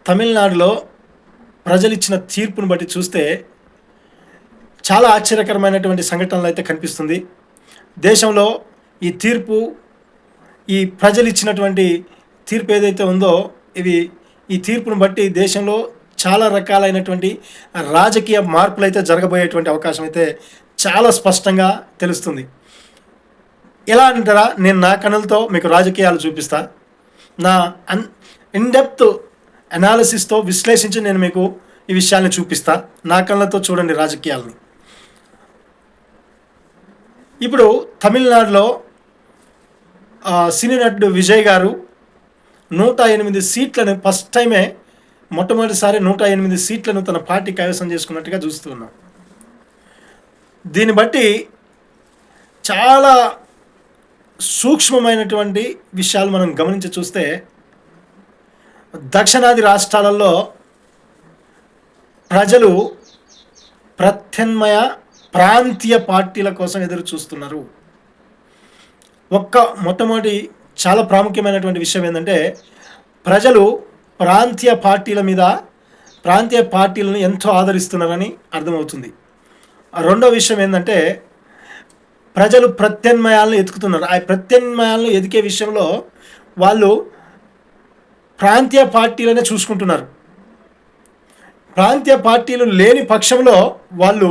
తమిళనాడులో ప్రజలిచ్చిన తీర్పును బట్టి చూస్తే చాలా ఆశ్చర్యకరమైనటువంటి సంఘటనలు అయితే కనిపిస్తుంది. దేశంలో ఈ తీర్పు, ఈ ప్రజలిచ్చినటువంటి తీర్పు ఏదైతే ఉందో, ఇవి ఈ తీర్పును బట్టి దేశంలో చాలా రకాలైనటువంటి రాజకీయ మార్పులైతే జరగబోయేటువంటి అవకాశం అయితే చాలా స్పష్టంగా తెలుస్తుంది. ఎలా అంటారా? నేను నా కనులతో మీకు రాజకీయాలు చూపిస్తా. నా ఇన్ డెప్త్ అనాలిసిస్తో విశ్లేషించి నేను మీకు ఈ విషయాన్ని చూపిస్తా. నా కళ్ళతో చూడండి రాజకీయాలని. ఇప్పుడు తమిళనాడులో సినీ నటుడు విజయ్ గారు 108 సీట్లను ఫస్ట్ టైమే మొట్టమొదటిసారి 108 సీట్లను తన పార్టీ కైవసం చేసుకున్నట్టుగా చూస్తున్నాం. దీన్ని బట్టి చాలా సూక్ష్మమైనటువంటి విషయాలు మనం గమనించి చూస్తే, దక్షిణాది రాష్ట్రాలలో ప్రజలు ప్రత్యామ్నాయ ప్రాంతీయ పార్టీల కోసం ఎదురు చూస్తున్నారు. మొట్టమొదటి చాలా ప్రాముఖ్యమైనటువంటి విషయం ఏంటంటే, ప్రజలు ప్రాంతీయ పార్టీలను ఎంతో ఆదరిస్తున్నారని అర్థమవుతుంది. రెండో విషయం ఏంటంటే, ప్రజలు ప్రత్యామ్నాయాలను ఎతుకుతున్నారు. ఆ ప్రత్యామ్నాయాలను ఎదికే విషయంలో వాళ్ళు ప్రాంతీయ పార్టీలనే చూసుకుంటున్నారు. ప్రాంతీయ పార్టీలు లేని పక్షంలో వాళ్ళు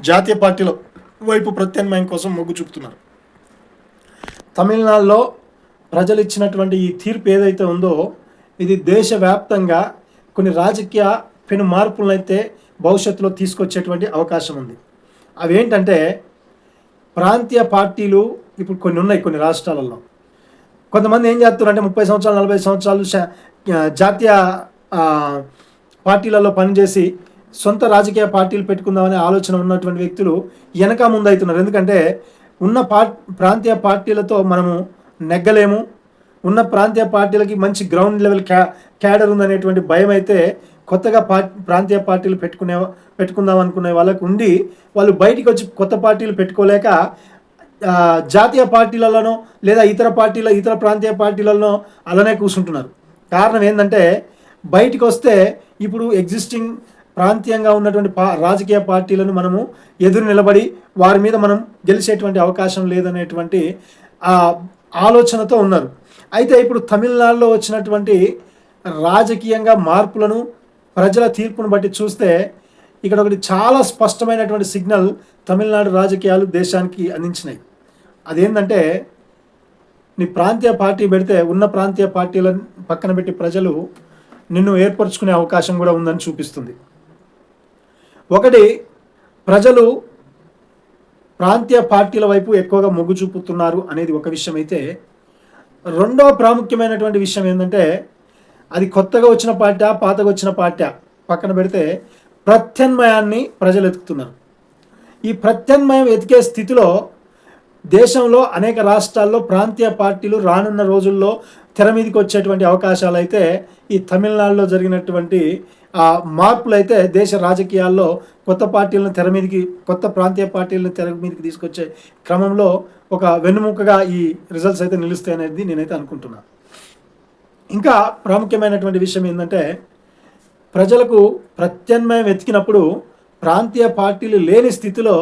జాతీయ పార్టీల వైపు ప్రత్యామ్నాయం కోసం మొగ్గు చూపుతున్నారు. తమిళనాడులో ప్రజలు ఇచ్చినటువంటి ఈ తీర్పు ఏదైతే ఉందో, ఇది దేశవ్యాప్తంగా కొన్ని రాజకీయ పెను మార్పులను అయితే భవిష్యత్తులో తీసుకొచ్చేటువంటి అవకాశం ఉంది. అవి ఏంటంటే, ప్రాంతీయ పార్టీలు ఇప్పుడు కొన్ని ఉన్నాయి కొన్ని రాష్ట్రాలలో. కొంతమంది ఏం చేస్తున్నారంటే 30 సంవత్సరాలు 40 సంవత్సరాలు జాతీయ పార్టీలలో పనిచేసి సొంత రాజకీయ పార్టీలు పెట్టుకుందామనే ఆలోచన ఉన్నటువంటి వ్యక్తులు వెనక ముందు అవుతున్నారు. ఎందుకంటే ఉన్న ప్రాంతీయ పార్టీలతో మనము నెగ్గలేము, ఉన్న ప్రాంతీయ పార్టీలకి మంచి గ్రౌండ్ లెవెల్ క్యాడర్ ఉందనేటువంటి భయం అయితే కొత్తగా ప్రాంతీయ పార్టీలు పెట్టుకుందాం అనుకునే వాళ్ళకు ఉండి, వాళ్ళు బయటికి వచ్చి కొత్త పార్టీలు పెట్టుకోలేక జాతీయ పార్టీలలోనో లేదా ఇతర ప్రాంతీయ పార్టీలలో అలానే కూర్చుంటున్నారు. కారణం ఏంటంటే, బయటికి వస్తే ఇప్పుడు ఎగ్జిస్టింగ్ ప్రాంతీయంగా ఉన్నటువంటి రాజకీయ పార్టీలను మనము ఎదురు నిలబడి వారి మీద మనం గెలిచేటువంటి అవకాశం లేదనేటువంటి ఆలోచనతో ఉన్నారు. అయితే ఇప్పుడు తమిళనాడులో వచ్చినటువంటి రాజకీయంగా మార్పులను, ప్రజల తీర్పును బట్టి చూస్తే, ఇక్కడ ఒకటి చాలా స్పష్టమైనటువంటి సిగ్నల్ తమిళనాడు రాజకీయాలు దేశానికి అందించినాయి. అదేంటంటే, నీ ప్రాంతీయ పార్టీ పెడితే ఉన్న ప్రాంతీయ పార్టీలను పక్కన పెట్టి ప్రజలు నిన్ను ఏర్పరచుకునే అవకాశం కూడా ఉందని చూపిస్తుంది. ఒకటి, ప్రజలు ప్రాంతీయ పార్టీల వైపు ఎక్కువగా మొగ్గు చూపుతున్నారు అనేది ఒక విషయం అయితే, రెండో ప్రాముఖ్యమైనటువంటి విషయం ఏంటంటే, అది కొత్తగా వచ్చిన పార్టీ పాతగా వచ్చిన పార్టీ పక్కన పెడితే ప్రత్యామ్నాయాన్ని ప్రజలు ఎతుకుతున్నారు. ఈ ప్రత్యామ్నాయం ఎతికే స్థితిలో దేశంలో అనేక రాష్ట్రాల్లో ప్రాంతీయ పార్టీలు రానున్న రోజుల్లో తెర మీదకి వచ్చేటువంటి అవకాశాలు అయితే, ఈ తమిళనాడులో జరిగినటువంటి మార్పులు అయితే దేశ రాజకీయాల్లో కొత్త ప్రాంతీయ పార్టీలను తెర మీదకి తీసుకొచ్చే క్రమంలో ఒక వెన్నుముకగా ఈ రిజల్ట్స్ అయితే నిలుస్తాయి అనేది నేనైతే అనుకుంటున్నాను. ఇంకా ప్రాముఖ్యమైనటువంటి విషయం ఏంటంటే, ప్రజలకు ప్రత్యామ్నాయం వెతికినప్పుడు ప్రాంతీయ పార్టీలు లేని స్థితిలో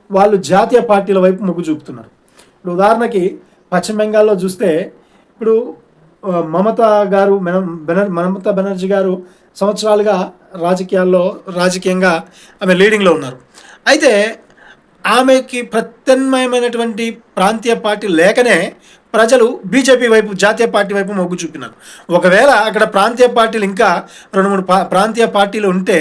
వాళ్ళు జాతీయ పార్టీల వైపు మొగ్గు చూపుతున్నారు. ఇప్పుడు ఉదాహరణకి పశ్చిమ బెంగాల్లో చూస్తే, ఇప్పుడు మమతా బెనర్జీ గారు సంవత్సరాలుగా రాజకీయంగా ఆమె లీడింగ్లో ఉన్నారు. అయితే ఆమెకి ప్రత్యామ్నాయమైనటువంటి ప్రాంతీయ పార్టీ లేకనే ప్రజలు బీజేపీ వైపు, జాతీయ పార్టీ వైపు మొగ్గు చూపినారు. ఒకవేళ అక్కడ ప్రాంతీయ పార్టీలు ఇంకా 2-3 ప్రాంతీయ పార్టీలు ఉంటే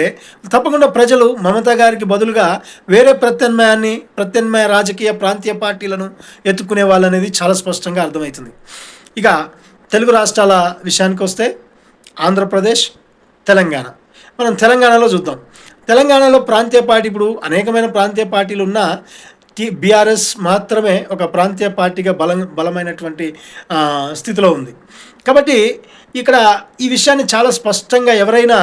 తప్పకుండా ప్రజలు మమతా గారికి బదులుగా వేరే ప్రత్యామ్నాయ రాజకీయ ప్రాంతీయ పార్టీలను ఎత్తుకునే వాళ్ళు అనేది చాలా స్పష్టంగా అర్థమవుతుంది. ఇక తెలుగు రాష్ట్రాల విషయానికి వస్తే, ఆంధ్రప్రదేశ్, తెలంగాణ. మనం తెలంగాణలో చూద్దాం. తెలంగాణలో ప్రాంతీయ పార్టీ, ఇప్పుడు అనేకమైన ప్రాంతీయ పార్టీలు ఉన్న బీఆర్ఎస్ మాత్రమే ఒక ప్రాంతీయ పార్టీగా బలమైనటువంటి స్థితిలో ఉంది. కాబట్టి ఇక్కడ ఈ విషయాన్ని చాలా స్పష్టంగా ఎవరైనా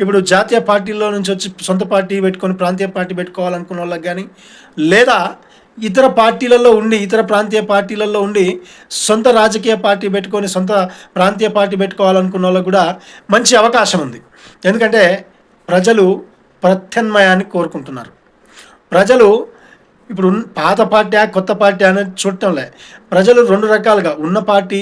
ఇప్పుడు జాతీయ పార్టీల్లో నుంచి వచ్చి సొంత పార్టీ పెట్టుకొని ప్రాంతీయ పార్టీ పెట్టుకోవాలనుకున్న వాళ్ళకి కానీ, లేదా ఇతర పార్టీలలో ఉండి, ఇతర ప్రాంతీయ పార్టీలలో ఉండి సొంత రాజకీయ పార్టీ పెట్టుకొని, సొంత ప్రాంతీయ పార్టీ పెట్టుకోవాలనుకున్న వాళ్ళకు కూడా మంచి అవకాశం ఉంది. ఎందుకంటే ప్రజలు ప్రత్యామ్నాయాన్ని కోరుకుంటున్నారు. ప్రజలు ఇప్పుడు పాత పార్టీ కొత్త పార్టీ అనేది చూడటంలే. ప్రజలు 2 రకాలుగా, ఉన్న పార్టీ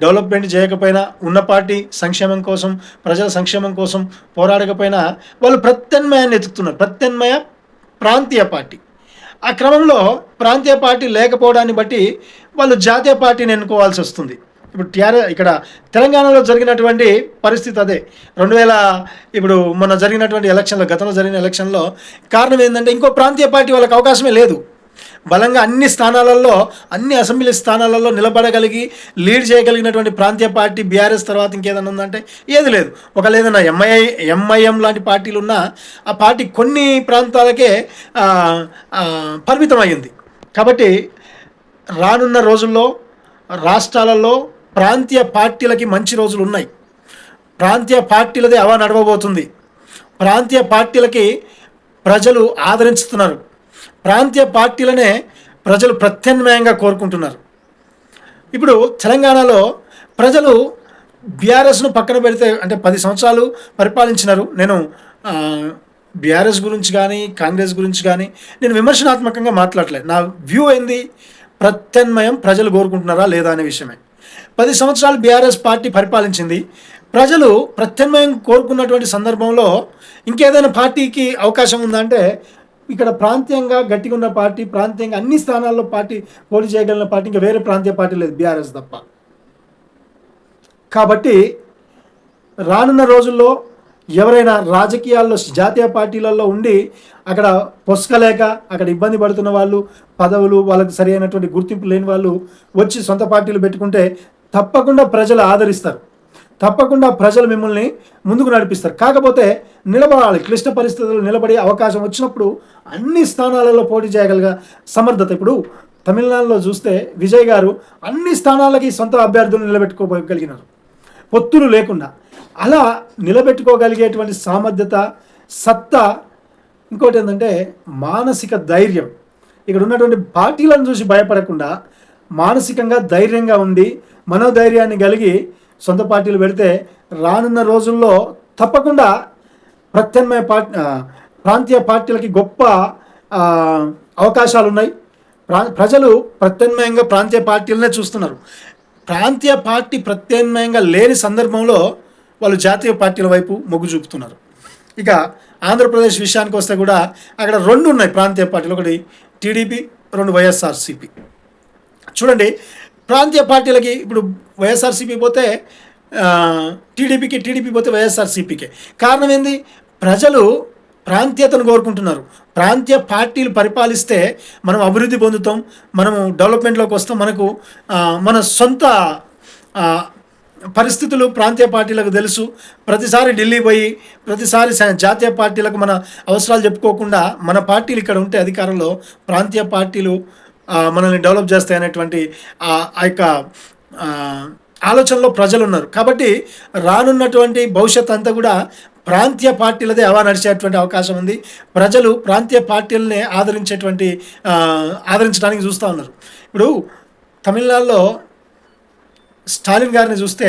డెవలప్మెంట్ చేయకపోయినా, ఉన్న పార్టీ సంక్షేమం కోసం, ప్రజల సంక్షేమం కోసం పోరాడకపోయినా వాళ్ళు ప్రత్యామ్నాయాన్ని ఎతుకుతున్నారు. ప్రత్యామ్నాయ ప్రాంతీయ పార్టీ. ఆ క్రమంలో ప్రాంతీయ పార్టీ లేకపోవడాన్ని బట్టి వాళ్ళు జాతీయ పార్టీని ఎన్నుకోవాల్సి వస్తుంది. ఇప్పుడు ఇక్కడ తెలంగాణలో జరిగినటువంటి పరిస్థితి అదే. 2000 ఇప్పుడు మొన్న జరిగినటువంటి ఎలక్షన్లో, గతంలో జరిగిన ఎలక్షన్లో కారణం ఏంటంటే ఇంకో ప్రాంతీయ పార్టీ వాళ్ళకి అవకాశమే లేదు. బలంగా అన్ని స్థానాలలో, అన్ని అసెంబ్లీ స్థానాలలో నిలబడగలిగి లీడ్ చేయగలిగినటువంటి ప్రాంతీయ పార్టీ బీఆర్ఎస్ తర్వాత ఇంకేదైనా ఉందంటే ఏది లేదు. ఒకవేళ ఏదైనా ఎంఐఎం లాంటి పార్టీలు ఉన్నా ఆ పార్టీ కొన్ని ప్రాంతాలకే పరిమితం అయ్యింది. కాబట్టి రానున్న రోజుల్లో రాష్ట్రాలలో ప్రాంతీయ పార్టీలకి మంచి రోజులు ఉన్నాయి. ప్రాంతీయ పార్టీలదే అవా నడవబోతుంది. ప్రాంతీయ పార్టీలకి ప్రజలు ఆదరించుతున్నారు. ప్రాంతీయ పార్టీలనే ప్రజలు ప్రత్యామ్నాయంగా కోరుకుంటున్నారు. ఇప్పుడు తెలంగాణలో ప్రజలు బీఆర్ఎస్ను పక్కన పెడితే, అంటే 10 సంవత్సరాలు పరిపాలించినారు. నేను బీఆర్ఎస్ గురించి కానీ కాంగ్రెస్ గురించి కానీ నేను విమర్శనాత్మకంగా మాట్లాడలేదు. నా వ్యూ ఏంది, ప్రత్యామ్నాయం ప్రజలు కోరుకుంటున్నారా లేదా అనే విషయమే. 10 సంవత్సరాలు బీఆర్ఎస్ పార్టీ పరిపాలించింది. ప్రజలు ప్రత్యామ్నాయం కోరుకున్నటువంటి సందర్భంలో ఇంకేదైనా పార్టీకి అవకాశం ఉందా అంటే, ఇక్కడ ప్రాంతీయంగా గట్టిగా ఉన్న పార్టీ, ప్రాంతీయంగా అన్ని స్థానాల్లో పార్టీ పోటీ చేయగలిగిన పార్టీ ఇంకా వేరే ప్రాంతీయ పార్టీ లేదు, బీఆర్ఎస్ తప్ప. కాబట్టి రానున్న రోజుల్లో ఎవరైనా రాజకీయాల్లో జాతీయ పార్టీలలో ఉండి అక్కడ పొసకలేక అక్కడ ఇబ్బంది పడుతున్న వాళ్ళు, పదవులు వాళ్ళకి సరి అయినటువంటి గుర్తింపు లేని వాళ్ళు వచ్చి సొంత పార్టీలు పెట్టుకుంటే తప్పకుండా ప్రజలు ఆదరిస్తారు. తప్పకుండా ప్రజలు మిమ్మల్ని ముందుకు నడిపిస్తారు. కాకపోతే నిలబడాలి, క్లిష్ట పరిస్థితుల్లో నిలబడి అవకాశం వచ్చినప్పుడు అన్ని స్థానాలలో పోటీ చేయగలిగే సమర్థత. ఇప్పుడు తమిళనాడులో చూస్తే విజయ్ గారు అన్ని స్థానాలకి సొంత అభ్యర్థులను నిలబెట్టుకోగలిగినారు, పొత్తులు లేకుండా. అలా నిలబెట్టుకోగలిగేటువంటి సామర్థ్యత, సత్తా. ఇంకోటి ఏంటంటే మానసిక ధైర్యం. ఇక్కడ ఉన్నటువంటి పార్టీలను చూసి భయపడకుండా మానసికంగా ధైర్యంగా ఉండి మనోధైర్యాన్ని కలిగి సొంత పార్టీలు పెడితే రానున్న రోజుల్లో తప్పకుండా ప్రత్యామ్నాయ ప్రాంతీయ పార్టీలకి గొప్ప అవకాశాలు ఉన్నాయి. ప్రజలు ప్రత్యామ్నాయంగా ప్రాంతీయ పార్టీలనే చూస్తున్నారు. ప్రాంతీయ పార్టీ ప్రత్యామ్నాయంగా లేని సందర్భంలో వాళ్ళు జాతీయ పార్టీల వైపు మొగ్గు చూపుతున్నారు. ఇక ఆంధ్రప్రదేశ్ విషయానికి వస్తే కూడా అక్కడ 2 ఉన్నాయి ప్రాంతీయ పార్టీలు. ఒకటి టీడీపీ, 2 వైఎస్ఆర్సీపీ. చూడండి, ప్రాంతీయ పార్టీలకి ఇప్పుడు వైఎస్ఆర్సీపీ పోతే టీడీపీకి, టీడీపీ పోతే వైఎస్ఆర్సీపీకే. కారణం ఏంది? ప్రజలు ప్రాంతీయతను కోరుకుంటున్నారు. ప్రాంతీయ పార్టీలు పరిపాలిస్తే మనం అభివృద్ధి పొందుతాం, మనము డెవలప్మెంట్లోకి వస్తాం, మనకు మన సొంత పరిస్థితులు ప్రాంతీయ పార్టీలకు తెలుసు. ప్రతిసారి ఢిల్లీ పోయి ప్రతిసారి జాతీయ పార్టీలకు మన అవసరాలు చెప్పుకోకుండా మన పార్టీలు ఇక్కడ ఉంటే అధికారంలో ప్రాంతీయ పార్టీలు మనల్ని డెవలప్ చేస్తాయి అనేటువంటి ఆ యొక్క ఆలోచనలో ప్రజలు ఉన్నారు. కాబట్టి రానున్నటువంటి భవిష్యత్ అంతా కూడా ప్రాంతీయ పార్టీలదే అవా నడిచేటువంటి అవకాశం ఉంది. ప్రజలు ప్రాంతీయ పార్టీలనే ఆదరించడానికి చూస్తూ ఉన్నారు. ఇప్పుడు తమిళనాడులో స్టాలిన్ గారిని చూస్తే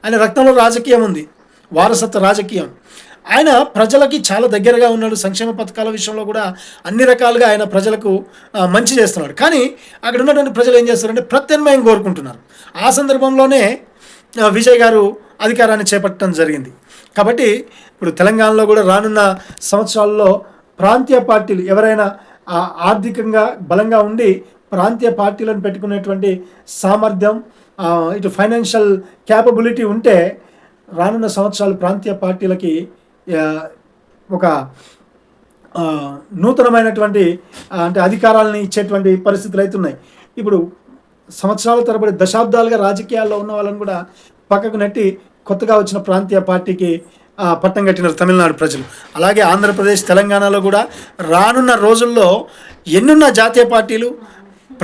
ఆయన రక్తంలో రాజకీయం ఉంది, వారసత్వ రాజకీయం. ఆయన ప్రజలకి చాలా దగ్గరగా ఉన్నాడు. సంక్షేమ పథకాల విషయంలో కూడా అన్ని రకాలుగా ఆయన ప్రజలకు మంచి చేస్తున్నాడు. కానీ అక్కడ ఉన్నటువంటి ప్రజలు ఏం చేస్తారంటే ప్రత్యామ్నాయం కోరుకుంటున్నారు. ఆ సందర్భంలోనే విజయ్ గారు అధికారాన్ని చేపట్టడం జరిగింది. కాబట్టి ఇప్పుడు తెలంగాణలో కూడా రానున్న సంవత్సరాల్లో ప్రాంతీయ పార్టీలు ఎవరైనా ఆర్థికంగా బలంగా ఉండి ప్రాంతీయ పార్టీలను పెట్టుకునేటువంటి సామర్థ్యం, ఇటు ఫైనాన్షియల్ క్యాపబిలిటీ ఉంటే రానున్న సంవత్సరాలు ప్రాంతీయ పార్టీలకి ఒక నూతనమైనటువంటి అంటే అధికారాలని ఇచ్చేటువంటి పరిస్థితులు అవుతున్నాయి. ఇప్పుడు సంవత్సరాల తరబడి దశాబ్దాలుగా రాజకీయాల్లో ఉన్న వాళ్ళని కూడా పక్కకు నెట్టి కొత్తగా వచ్చిన ప్రాంతీయ పార్టీకి పట్టం కట్టినారు తమిళనాడు ప్రజలు. అలాగే ఆంధ్రప్రదేశ్, తెలంగాణలో కూడా రానున్న రోజుల్లో ఎన్నున్న జాతీయ పార్టీలు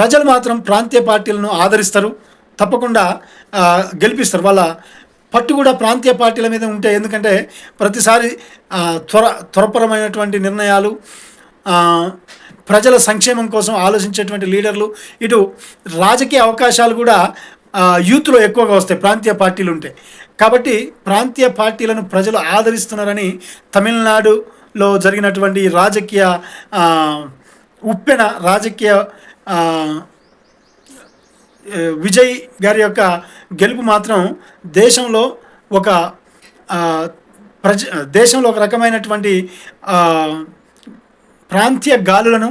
ప్రజలు మాత్రం ప్రాంతీయ పార్టీలను ఆదరిస్తారు, తప్పకుండా గెలిపిస్తారు. వాళ్ళ పట్టు కూడా ప్రాంతీయ పార్టీల మీద ఉంటాయి. ఎందుకంటే ప్రతిసారి త్వరపరమైనటువంటి నిర్ణయాలు, ప్రజల సంక్షేమం కోసం ఆలోచించేటువంటి లీడర్లు, ఇటు రాజకీయ అవకాశాలు కూడా యూత్‌లో ఎక్కువగా వస్తాయి ప్రాంతీయ పార్టీలు ఉంటే. కాబట్టి ప్రాంతీయ పార్టీలను ప్రజలు ఆదరిస్తున్నారని తమిళనాడులో జరిగినటువంటి రాజకీయ ఉప్పెన రాజకీయ ఆహ్, విజయ్ గారి యొక్క గెలుపు మాత్రం దేశంలో ఒక ఆహ్, ప్రజ దేశంలో ఒక రకమైనటువంటి ఆహ్, ప్రాంతీయ గాలులను,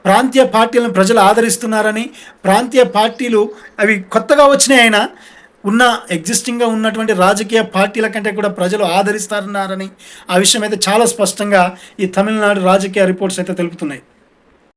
ప్రాంతీయ పార్టీలను ప్రజలు ఆదరిస్తున్నారని, ప్రాంతీయ పార్టీలు అవి కొత్తగా వచ్చినాయైనా ఉన్న ఎగ్జిస్టింగ్‌గా ఉన్నటువంటి రాజకీయ పార్టీల కంటే కూడా ప్రజలు ఆదరిస్తున్నారని ఆ విషయం అయితే చాలా స్పష్టంగా ఈ తమిళనాడు రాజకీయ రిపోర్ట్స్ అయితే తెలుపుతున్నాయి.